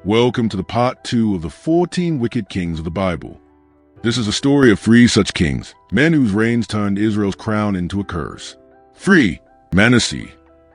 Welcome to the part 2 of the 14 wicked kings of the Bible. This is a story of 3 such kings, men whose reigns turned Israel's crown into a curse. 3. Manasseh,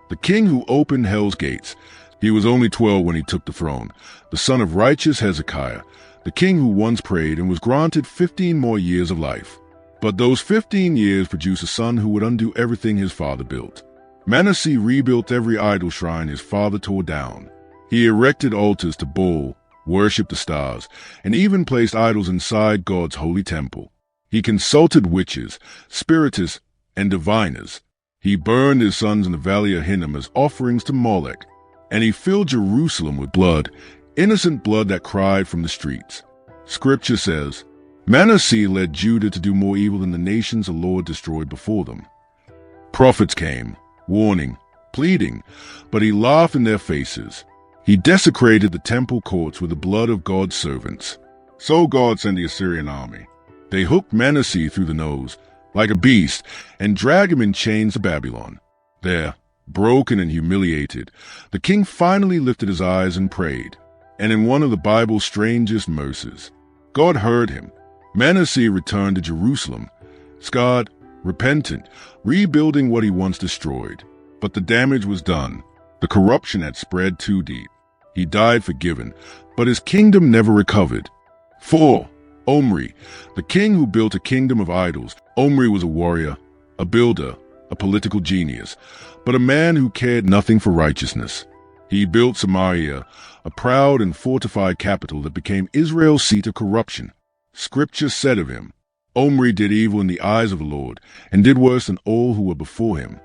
the king who opened hell's gates. He was only 12 when he took the throne, the son of righteous Hezekiah, the king who once prayed and was granted 15 more years of life. But those 15 years produced a son who would undo everything his father built. Manasseh rebuilt every idol shrine his father tore down. He erected altars to Baal, worshipped the stars, and even placed idols inside God's holy temple. He consulted witches, spiritists, and diviners. He burned his sons in the valley of Hinnom as offerings to Molech, and he filled Jerusalem with blood, innocent blood that cried from the streets. Scripture says, Manasseh led Judah to do more evil than the nations the Lord destroyed before them. Prophets came, warning, pleading, but he laughed in their faces. He desecrated the temple courts with the blood of God's servants. So God sent the Assyrian army. They hooked Manasseh through the nose, like a beast, and dragged him in chains to Babylon. There, broken and humiliated, the king finally lifted his eyes and prayed. And in one of the Bible's strangest mercies, God heard him. Manasseh returned to Jerusalem, scarred, repentant, rebuilding what he once destroyed. But the damage was done. The corruption had spread too deep. He died forgiven, but his kingdom never recovered. 4. Omri, the king who built a kingdom of idols. Omri was a warrior, a builder, a political genius, but a man who cared nothing for righteousness. He built Samaria, a proud and fortified capital that became Israel's seat of corruption. Scripture said of him, Omri did evil in the eyes of the Lord, and did worse than all who were before him.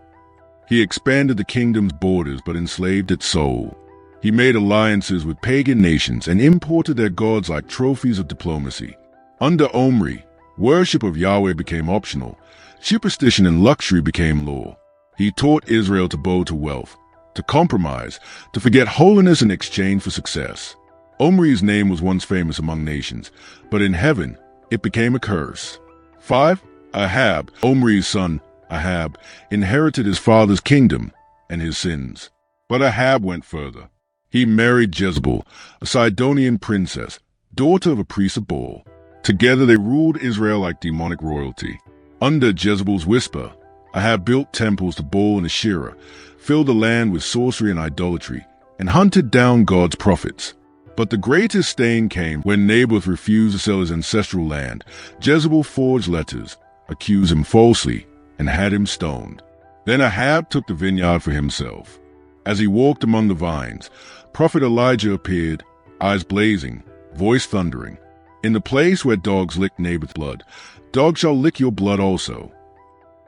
He expanded the kingdom's borders but enslaved its soul. He made alliances with pagan nations and imported their gods like trophies of diplomacy. Under Omri, worship of Yahweh became optional. Superstition and luxury became law. He taught Israel to bow to wealth, to compromise, to forget holiness in exchange for success. Omri's name was once famous among nations, but in heaven, it became a curse. 5. Ahab, Omri's son, Ahab, inherited his father's kingdom and his sins. But Ahab went further. He married Jezebel, a Sidonian princess, daughter of a priest of Baal. Together they ruled Israel like demonic royalty. Under Jezebel's whisper, Ahab built temples to Baal and Asherah, filled the land with sorcery and idolatry, and hunted down God's prophets. But the greatest stain came when Naboth refused to sell his ancestral land. Jezebel forged letters, accused him falsely, and had him stoned. Then Ahab took the vineyard for himself. As he walked among the vines, Prophet Elijah appeared, eyes blazing, voice thundering. In the place where dogs licked Naboth's blood, dogs shall lick your blood also.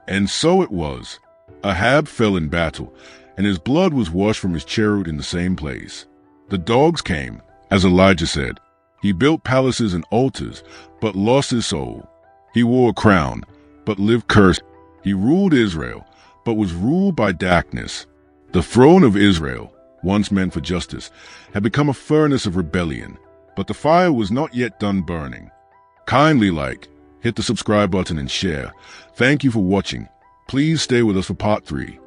And so it was. Ahab fell in battle, and his blood was washed from his chariot in the same place. The dogs came, as Elijah said. He built palaces and altars, but lost his soul. He wore a crown, but lived cursed. He ruled Israel, but was ruled by darkness. The throne of Israel, once meant for justice, had become a furnace of rebellion, but the fire was not yet done burning. Kindly hit the subscribe button and share. Thank you for watching. Please stay with us for part 3.